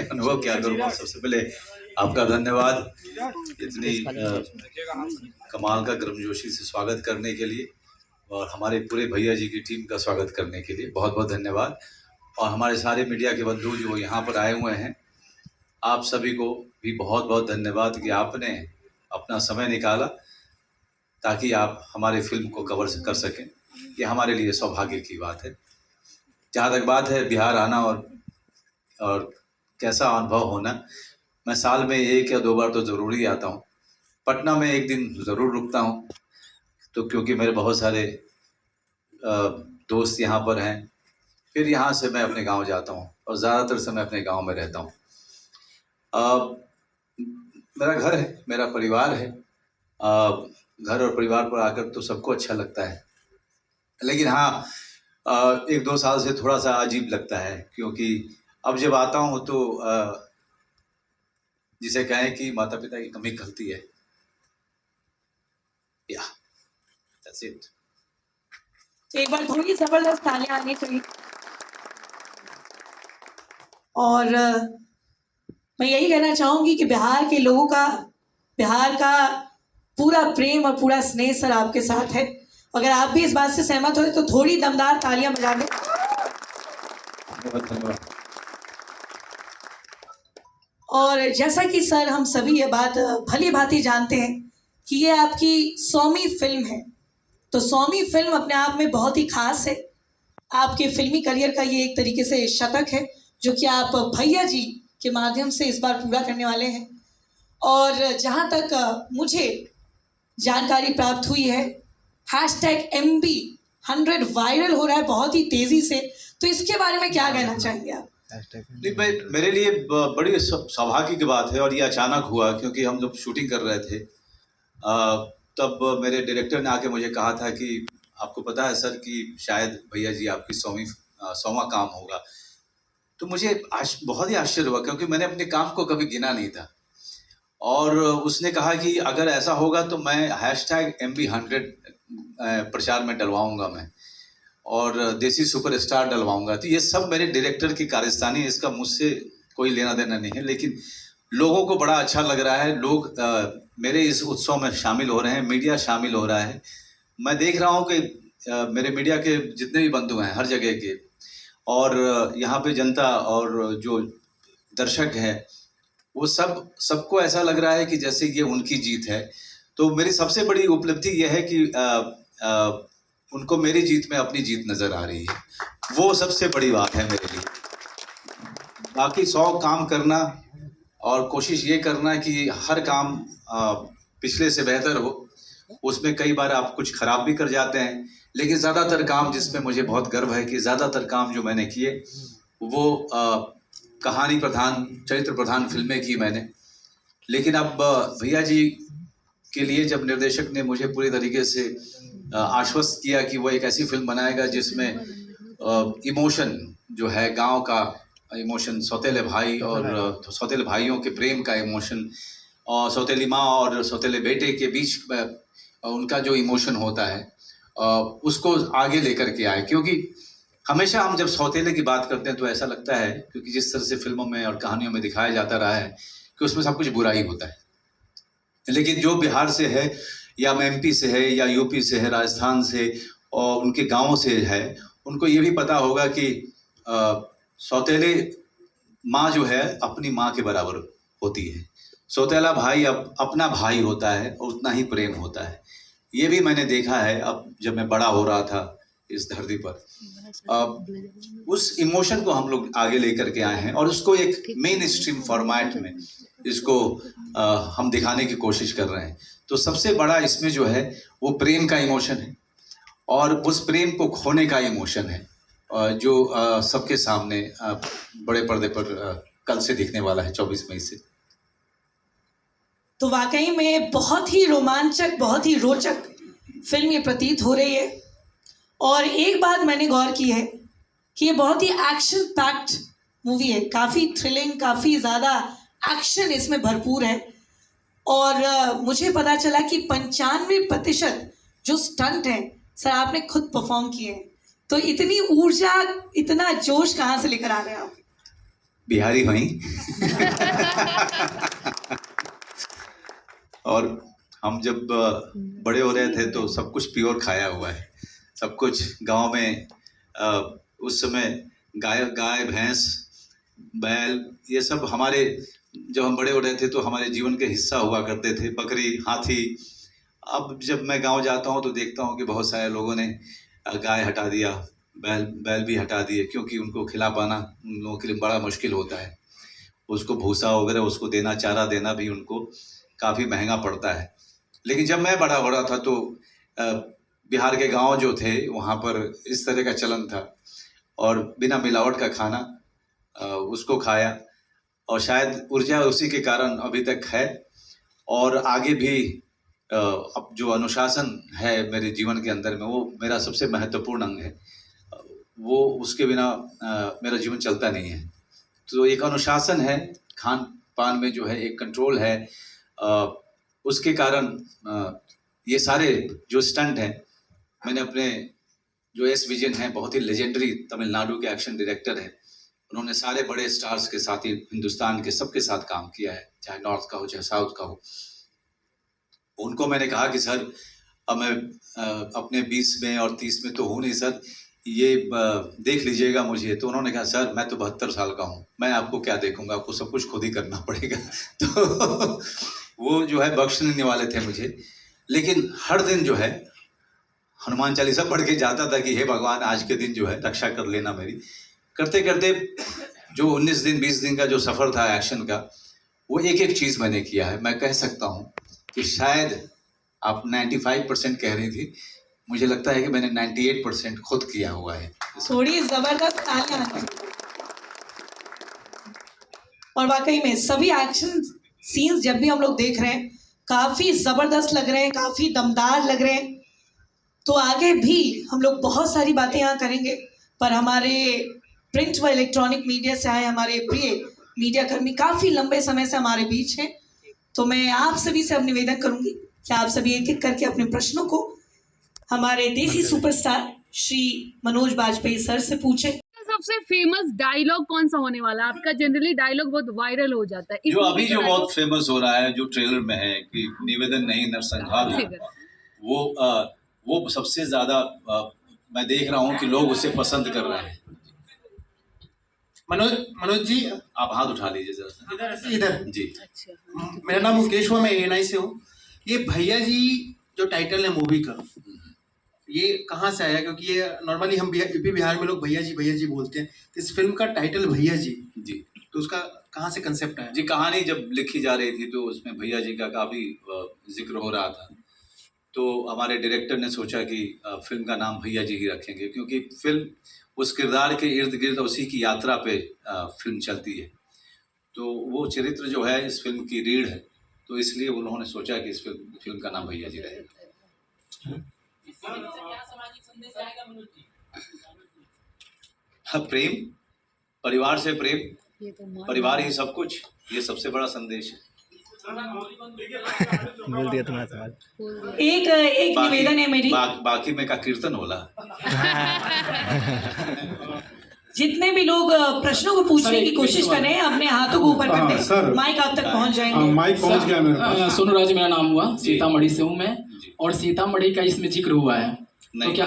अनुभव क्या करूँगा। सबसे पहले आपका धन्यवाद इतनी कमाल का गर्मजोशी से स्वागत करने के लिए, और हमारे पूरे भैया जी की टीम का स्वागत करने के लिए बहुत बहुत धन्यवाद। और हमारे सारे मीडिया के बंधु जो यहाँ पर आए हुए हैं, आप सभी को भी बहुत बहुत धन्यवाद कि आपने अपना समय निकाला ताकि आप हमारे फिल्म को कवर कर सकें। ये हमारे लिए सौभाग्य की बात है। जहाँ तक बात है बिहार आना और कैसा अनुभव होना, मैं साल में 1 या 2 बार तो ज़रूर ही आता हूँ। पटना में एक दिन ज़रूर रुकता हूँ, तो क्योंकि मेरे बहुत सारे दोस्त यहाँ पर हैं। फिर यहाँ से मैं अपने गांव जाता हूँ और ज़्यादातर समय अपने गांव में रहता हूँ। मेरा घर है, मेरा परिवार है। घर और परिवार पर आकर तो सबको अच्छा लगता है, लेकिन हाँ 1-2 साल से थोड़ा सा अजीब लगता है, क्योंकि अब जब आता हूँ तो जिसे कहें कि माता पिता की कमी खलती है। या दैट्स इट। तो एक बार थोड़ी जबरदस्त तालियां आनी चाहिए। और मैं यही कहना चाहूंगी कि बिहार के लोगों का, बिहार का पूरा प्रेम और पूरा स्नेह सर आपके साथ है। अगर आप भी इस बात से सहमत हो तो थोड़ी दमदार तालियां बजा दें। और जैसा कि सर हम सभी ये बात भली भांति जानते हैं कि ये आपकी 100वीं फिल्म है, तो 100वीं फिल्म अपने आप में बहुत ही खास है। आपके फिल्मी करियर का ये एक तरीके से शतक है जो कि आप भैया जी के माध्यम से इस बार पूरा करने वाले हैं। और जहाँ तक मुझे जानकारी प्राप्त हुई है, #MB100 वायरल हो रहा है बहुत ही तेजी से, तो इसके बारे में क्या कहना चाहेंगे आप? नहीं, मेरे लिए बड़ी सौभाग्य की बात है, और ये अचानक हुआ क्योंकि हम लोग शूटिंग कर रहे थे। तब मेरे डायरेक्टर ने आके मुझे कहा था कि आपको पता है सर कि शायद भैया जी आपकी 100वां काम होगा। तो मुझे बहुत ही आश्चर्य हुआ, क्योंकि मैंने अपने काम को कभी गिना नहीं था। और उसने कहा कि अगर ऐसा होगा तो मैं #MB100 प्रचार में डलवाऊंगा मैं, और देसी सुपरस्टार डलवाऊंगा। तो ये सब मेरे डायरेक्टर की कारस्तानी है, इसका मुझसे कोई लेना देना नहीं है। लेकिन लोगों को बड़ा अच्छा लग रहा है, लोग मेरे इस उत्सव में शामिल हो रहे हैं, मीडिया शामिल हो रहा है। मैं देख रहा हूँ कि मेरे मीडिया के जितने भी बंधु हैं हर जगह के, और यहाँ पे जनता और जो दर्शक हैं, वो सबको ऐसा लग रहा है कि जैसे ये उनकी जीत है। तो मेरी सबसे बड़ी उपलब्धि यह है कि उनको मेरी जीत में अपनी जीत नजर आ रही है। वो सबसे बड़ी बात है मेरे लिए। बाकी 100 काम करना और कोशिश ये करना कि हर काम पिछले से बेहतर हो, उसमें कई बार आप कुछ खराब भी कर जाते हैं, लेकिन ज़्यादातर काम जिसमें मुझे बहुत गर्व है कि ज़्यादातर काम जो मैंने किए वो कहानी प्रधान, चरित्र प्रधान फिल्में की मैंने। लेकिन अब भैया जी के लिए जब निर्देशक ने मुझे पूरी तरीके से आश्वस्त किया कि वो एक ऐसी फिल्म बनाएगा जिसमें इमोशन जो है, गांव का इमोशन, सौतेले भाई और सौतेले भाइयों के प्रेम का इमोशन, और सौतेली माँ और सौतेले बेटे के बीच उनका जो इमोशन होता है, उसको आगे लेकर के आए। क्योंकि हमेशा हम जब सौतेले की बात करते हैं तो ऐसा लगता है, क्योंकि जिस तरह से फिल्मों में और कहानियों में दिखाया जाता रहा है कि उसमें सब कुछ बुराई होता है। लेकिन जो बिहार से है या MP से है या UP से है, राजस्थान से और उनके गाँव से है, उनको ये भी पता होगा कि सौतेले माँ जो है अपनी माँ के बराबर होती है, सौतेला भाई अपना भाई होता है और उतना ही प्रेम होता है। ये भी मैंने देखा है अब जब मैं बड़ा हो रहा था इस धरती पर। उस इमोशन को हम लोग आगे लेकर के आए हैं और उसको एक मेन स्ट्रीम फॉर्मेट में इसको हम दिखाने की कोशिश कर रहे हैं। तो सबसे बड़ा इसमें जो है वो प्रेम का इमोशन है, और उस प्रेम को खोने का इमोशन है, जो सबके सामने बड़े पर्दे पर कल से दिखने वाला है 24 मई से। तो वाकई में बहुत ही रोमांचक, बहुत ही रोचक फिल्म ये प्रतीत हो रही है। और एक बात मैंने गौर की है कि ये बहुत ही एक्शन पैक्ड मूवी है, काफ़ी थ्रिलिंग, काफ़ी ज़्यादा एक्शन इसमें भरपूर है। और मुझे पता चला कि 95% जो स्टंट हैं सर आपने खुद परफॉर्म किए हैं। तो इतनी ऊर्जा, इतना जोश कहाँ से लेकर आ रहे हैं आप? बिहारी वहीं और हम जब बड़े हो रहे थे तो सब कुछ प्योर खाया हुआ है, सब कुछ गांव में उस समय गाय भैंस बैल ये सब हमारे, जब हम बड़े हो रहे थे तो हमारे जीवन के हिस्सा हुआ करते थे, बकरी हाथी। अब जब मैं गांव जाता हूं तो देखता हूं कि बहुत सारे लोगों ने गाय हटा दिया, बैल भी हटा दिए, क्योंकि उनको खिला पाना उन लोगों के लिए बड़ा मुश्किल होता है। उसको भूसा वगैरह उसको देना, चारा देना भी उनको काफ़ी महंगा पड़ता है। लेकिन जब मैं बड़ा हो रहा था तो बिहार के गांव जो थे वहाँ पर इस तरह का चलन था और बिना मिलावट का खाना उसको खाया और शायद ऊर्जा उसी के कारण अभी तक है और आगे भी अब जो अनुशासन है मेरे जीवन के अंदर में वो मेरा सबसे महत्वपूर्ण अंग है। वो उसके बिना मेरा जीवन चलता नहीं है। तो एक अनुशासन है खान पान में, जो है एक कंट्रोल है। उसके कारण ये सारे जो स्टंट हैं, मैंने अपने जो एस विजयन हैं, बहुत ही लेजेंडरी तमिलनाडु के एक्शन डायरेक्टर हैं, उन्होंने सारे बड़े स्टार्स के साथ ही हिंदुस्तान के सबके साथ काम किया है, चाहे नॉर्थ का हो चाहे साउथ का हो। उनको मैंने कहा कि सर अब मैं अपने 20 में और 30 में तो हूँ नहीं सर, ये देख लीजिएगा मुझे। तो उन्होंने कहा सर मैं तो 72 साल का हूँ, मैं आपको क्या देखूंगा, आपको सब कुछ खुद ही करना पड़ेगा। तो वो जो है बख्श नहीं वाले थे मुझे, लेकिन हर दिन जो है हनुमान चालीसा पढ़ के जाता था कि हे भगवान आज के दिन जो है रक्षा कर लेना मेरी। करते करते जो 19 दिन 20 दिन का जो सफ़र था एक्शन का, वो एक एक चीज़ मैंने किया है। मैं कह सकता हूँ कि शायद आप 95% कह रही थी, मुझे लगता है कि मैंने 98% खुद किया हुआ है। थोड़ी जबरदस्त तालियां। और वाकई में सभी एक्शन सीन्स जब भी हम लोग देख रहे हैं काफी जबरदस्त लग रहे हैं, काफी दमदार लग रहे हैं। तो आगे भी हम लोग बहुत सारी बातें यहाँ करेंगे, पर हमारे प्रिंट व इलेक्ट्रॉनिक मीडिया से आए हमारे प्रिय मीडिया कर्मी काफी लंबे समय से हमारे बीच हैं। तो मैं आप सभी से अब निवेदन करूंगी कि आप सभी एक एक करके अपने प्रश्नों को हमारे देसी सुपरस्टार श्री मनोज बाजपेयी सर से पूछें। सबसे फेमस डायलॉग कौन सा होने वाला है आपका? जनरली डायलॉग बहुत वायरल हो जाता है, जो अभी जो बहुत फेमस हो रहा है, जो ट्रेलर में है कि निवेदन नहीं नरसंहार हो, वो सबसे ज्यादा मैं देख रहा हूँ कि लोग उसे पसंद कर रहे हैं। मनोज जी आप हाथ उठा लीजिए जरा, इधर इधर जी। अच्छा, मेरा नाम मुकेश हुआ, मैं ANI से हूँ। ये भैया जी जो टाइटल है मूवी का, ये कहाँ से आया? क्योंकि ये नॉर्मली हम यूपी बिहार में लोग भैया जी बोलते हैं, तो इस फिल्म का टाइटल भैया जी जी, तो उसका कहाँ से कंसेप्ट आया? जी कहानी जब लिखी जा रही थी तो उसमें भैया जी का काफ़ी जिक्र हो रहा था, तो हमारे डायरेक्टर ने सोचा कि फिल्म का नाम भैया जी ही रखेंगे, क्योंकि फिल्म उस किरदार के इर्द गिर्द उसी की यात्रा पे फिल्म चलती है। तो वो चरित्र जो है इस फिल्म की रीढ़ है, तो इसलिए उन्होंने सोचा कि इस फिल्म का नाम भैया जी रहेगा। प्रेम, परिवार से प्रेम, परिवार ही सब कुछ, ये सबसे बड़ा संदेश है। बोल दिया तुम्हारा सवाल। एक निवेदन है मेरी, बाकी में का कीर्तन होला। जितने भी लोग प्रश्नों को पूछने की कोशिश कर रहे हैं अपने हाथों को ऊपर कर दें, माइक आप तक पहुंच जाएंगे। माइक पहुंच गया मेरे पास। सोनू राज मेरा नाम हुआ, सीतामढ़ी से हूँ मैं, और सीतामढ़ी का इसमें जिक्र हुआ है, तो क्या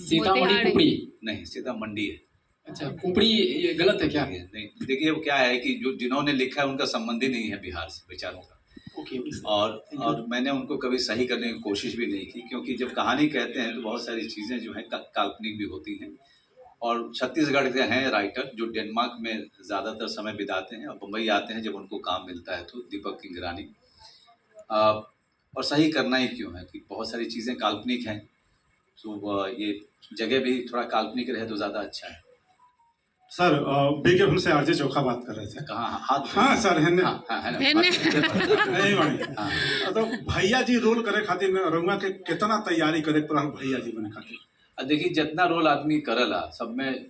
सीतामढ़ी कुपड़ी? नहीं, सीतामढ़ी है। अच्छा, कुपड़ी ये गलत है क्या? नहीं, देखिए वो क्या है कि जो जिन्होंने लिखा है उनका संबंध ही नहीं है बिहार से बेचारों का। और मैंने उनको कभी सही करने की कोशिश भी नहीं की, क्योंकि जब कहानी कहते हैं तो बहुत सारी चीज़ें जो हैं काल्पनिक भी होती हैं। और छत्तीसगढ़ के हैं राइटर जो डेनमार्क में ज़्यादातर समय बिताते हैं और मुंबई आते हैं जब उनको काम मिलता है, तो दीपक किंगरानी। और सही करना ही क्यों है कि बहुत सारी चीज़ें काल्पनिक हैं, तो ये जगह भी थोड़ा काल्पनिक रहे तो ज़्यादा अच्छा है। सर बेके हमसे आरजे चोखा बात कर रहे थे। कहाँ हाथ? हाँ सर, है नहीं बड़ी तो भैया जी रोल करे खातिर रउआ के कितना तैयारी करे पड़ल भैया जी बने खातिर? देखिए जितना रोल आदमी करला सब में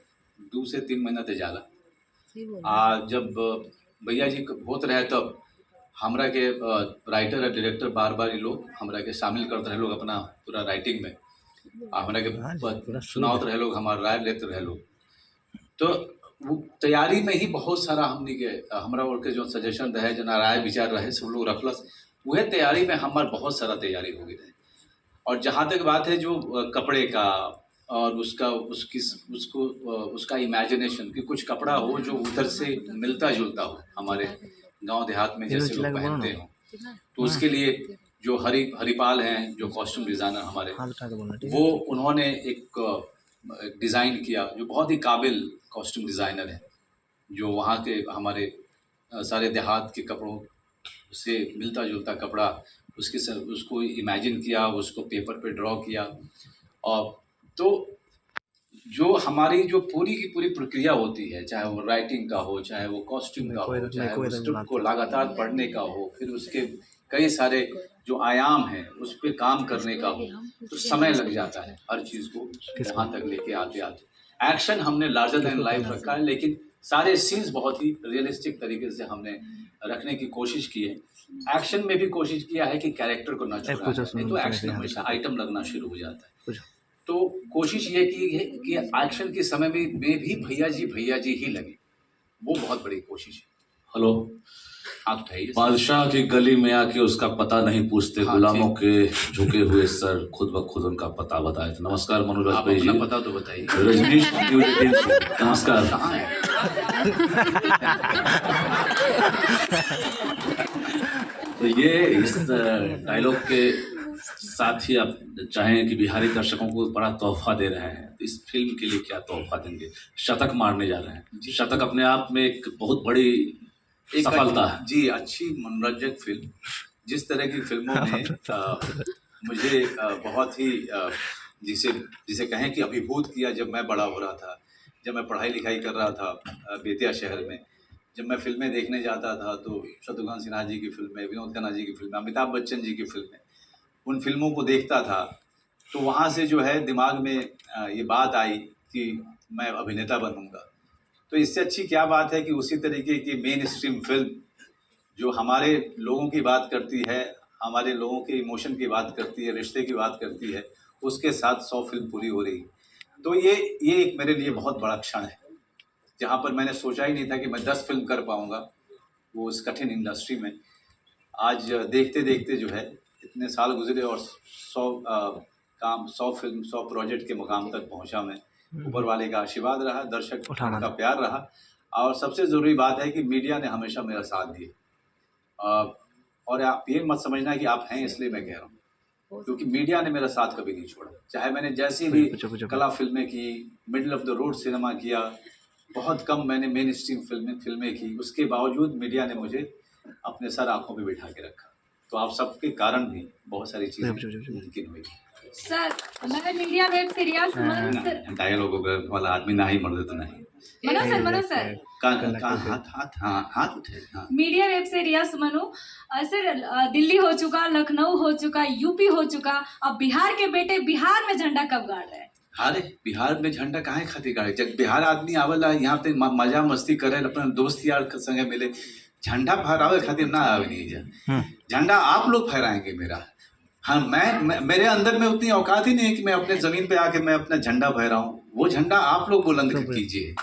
2 से 3 महीना ते जाला। जब भैया जी होत रहे तब हमरा के राइटर और डायरेक्टर बार बार ये लोग हमरा के शामिल करते रहे लोग अपना पूरा राइटिंग में, हमरा के सुनावत रहे लोग, हमारा राय लेते रहे लोग। तो वो तैयारी में ही बहुत सारा हमने के हमरा और के जो सजेशन रहे जो राय विचार रहे सब लोग रखलस वह तैयारी में हमार बहुत सारा तैयारी हो गई रहे। और जहाँ तक बात है जो कपड़े का और उसका उसका इमेजिनेशन कि कुछ कपड़ा हो जो उधर से मिलता जुलता हो हमारे गांव देहात में जैसे लोग पहनते हो, तो उसके लिए जो हरिपाल हैं जो कॉस्ट्यूम डिज़ाइनर हमारे, वो उन्होंने एक डिज़ाइन किया जो बहुत ही काबिल कॉस्ट्यूम डिज़ाइनर है, जो वहाँ के हमारे सारे देहात के कपड़ों से मिलता जुलता कपड़ा उसको इमेजिन किया, उसको पेपर पे ड्रॉ किया। और तो जो हमारी जो पूरी की पूरी प्रक्रिया होती है, चाहे वो राइटिंग का हो, चाहे वो कॉस्ट्यूम का हो, चाहे वो स्क्रिप्ट को लगातार पढ़ने का हो, फिर उसके कई सारे जो आयाम हैं उस पर काम करने का हो, तो समय लग जाता है हर चीज़ को वहाँ तक लेके आते आते। एक्शन हमने लार्जर दैन लाइफ रखा है, लेकिन सारे सीन्स बहुत ही रियलिस्टिक तरीके से हमने रखने की कोशिश की है। एक्शन में भी कोशिश किया है कि कैरेक्टर को ना छोड़ा जाए, नहीं तो एक्शन हमेशा आइटम लगना शुरू हो जाता है। तो कोशिश ये की है कि एक्शन के समय में भी भैया जी ही लगे, वो बहुत बड़ी कोशिश है। हेलो, आप उठाइए। बादशाह की गली में आके उसका पता नहीं पूछते, हाँ, गुलामों के झुके हुए सर खुद ब खुद उनका पता बताए। तो नमस्कार मनोज आप भाई जी। अपना पता तो बताइए। रजनीश न्यूज 18 से नमस्कार। कहाँ है? तो ये इस डायलॉग के साथ ही आप चाहें कि बिहारी दर्शकों को बड़ा तोहफा दे रहे हैं, तो इस फिल्म के लिए क्या तोहफा देंगे? शतक मारने जा रहे हैं। शतक अपने आप में एक बहुत बड़ी सफलता है जी। अच्छी मनोरंजक फिल्म, जिस तरह की फिल्मों में मुझे बहुत ही जिसे कहें कि अभिभूत किया जब मैं बड़ा हो रहा था, जब मैं पढ़ाई लिखाई कर रहा था बेतिया शहर में, जब मैं फिल्में देखने जाता था तो शत्रुघ्न सिन्हा जी की फिल्में, विनोद खन्ना जी की फिल्में, अमिताभ बच्चन जी की फिल्में, उन फिल्मों को देखता था तो वहाँ से जो है दिमाग में ये बात आई कि मैं अभिनेता बनूंगा। तो इससे अच्छी क्या बात है कि उसी तरीके की मेन स्ट्रीम फिल्म जो हमारे लोगों की बात करती है, हमारे लोगों के इमोशन की बात करती है, रिश्ते की बात करती है, उसके साथ 100 फिल्म पूरी हो रही। तो ये एक मेरे लिए बहुत बड़ा क्षण है, जहाँ पर मैंने सोचा ही नहीं था कि मैं 10 फिल्म कर पाऊँगा वो उस कठिन इंडस्ट्री में। आज देखते देखते जो है इतने साल गुजरे और 100 फिल्म 100 प्रोजेक्ट के मुकाम तक पहुँचा मैं। ऊपर वाले का आशीर्वाद रहा, दर्शक का प्यार रहा, और सबसे ज़रूरी बात है कि मीडिया ने हमेशा मेरा साथ दिया। और आप ये मत समझना कि आप हैं इसलिए मैं कह रहा हूँ, क्योंकि मीडिया ने मेरा साथ कभी नहीं छोड़ा। चाहे मैंने जैसी भी कला फिल्में की, middle of the road cinema किया, बहुत कम मैंने मेन स्ट्रीम फिल्में की, उसके बावजूद मीडिया ने मुझे अपने सर आँखों पे बिठा के रखा। तो आप सबके कारण भी बहुत सारी चीज़ें मुमकिन हुई। सर, मैं मीडिया वेब सीरीज डायलॉग वाला आदमी ना ही मर्द तो नहीं। मनोज सर हाथ उठे। हाँ। Media web series sir, Delhi हो चुका, लखनऊ हो चुका, यूपी हो चुका, अब बिहार के बेटे बिहार में झंडा कब गाड़ रहे हैं? अरे बिहार में झंडा काहे खातिर गाड़े? जब बिहार आदमी आवला यहाँ पे मजा मस्ती करे, अपने दोस्त यार के संगे मिले, झंडा फहरावे खातिर ना आवे नहीं जा। झंडा आप लोग फहराएंगे मेरा। हाँ, मेरे अंदर में उतनी औकात ही नहीं है कि मैं अपने जमीन पे आके मैं अपना झंडा फहराऊं। वो झंडा आप लोग बुलंद कीजिए।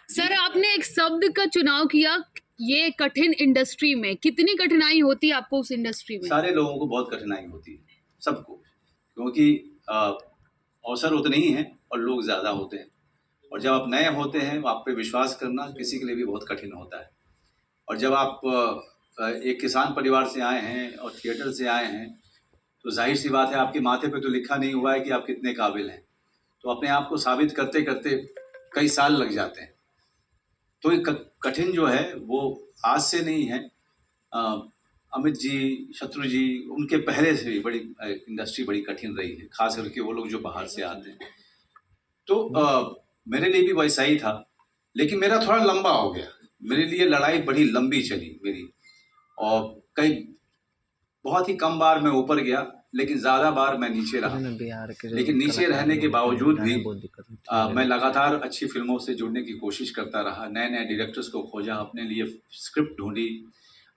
सर, आपने एक शब्द का चुनाव किया, ये कठिन इंडस्ट्री में कितनी कठिनाई होती है आपको उस इंडस्ट्री में? सारे लोगों को बहुत कठिनाई होती है, सबको, क्योंकि अवसर उतने ही हैं और लोग ज़्यादा होते हैं। और जब आप नए होते हैं, आप पे विश्वास करना किसी के लिए भी बहुत कठिन होता है। और जब आप एक किसान परिवार से आए हैं और थिएटर से आए हैं, तो जाहिर सी बात है आपके माथे पे तो लिखा नहीं हुआ है कि आप कितने काबिल हैं। तो अपने आप को साबित करते करते कई साल लग जाते हैं। तो ये कठिन जो है वो आज से नहीं है। अमित जी, शत्रु जी, उनके पहले से भी बड़ी इंडस्ट्री बड़ी कठिन रही है, खास करके वो लोग जो बाहर से आते हैं। तो मेरे लिए भी वैसा ही था, लेकिन मेरा थोड़ा लंबा हो गया। मेरे लिए लड़ाई बड़ी लंबी चली मेरी, और कई बहुत ही कम बार मैं ऊपर गया, लेकिन ज़्यादा बार मैं नीचे रहा। लेकिन नीचे रहने के बावजूद भी मैं लगातार अच्छी फिल्मों से जुड़ने की कोशिश करता रहा। नए नए डायरेक्टर्स को खोजा, अपने लिए स्क्रिप्ट ढूंढी,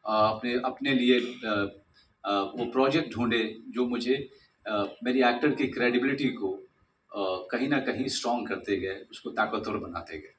अपने लिए वो प्रोजेक्ट ढूंढे जो मुझे मेरी एक्टर की क्रेडिबिलिटी को कहीं ना कहीं स्ट्रॉन्ग करते गए, उसको ताकतवर बनाते गए।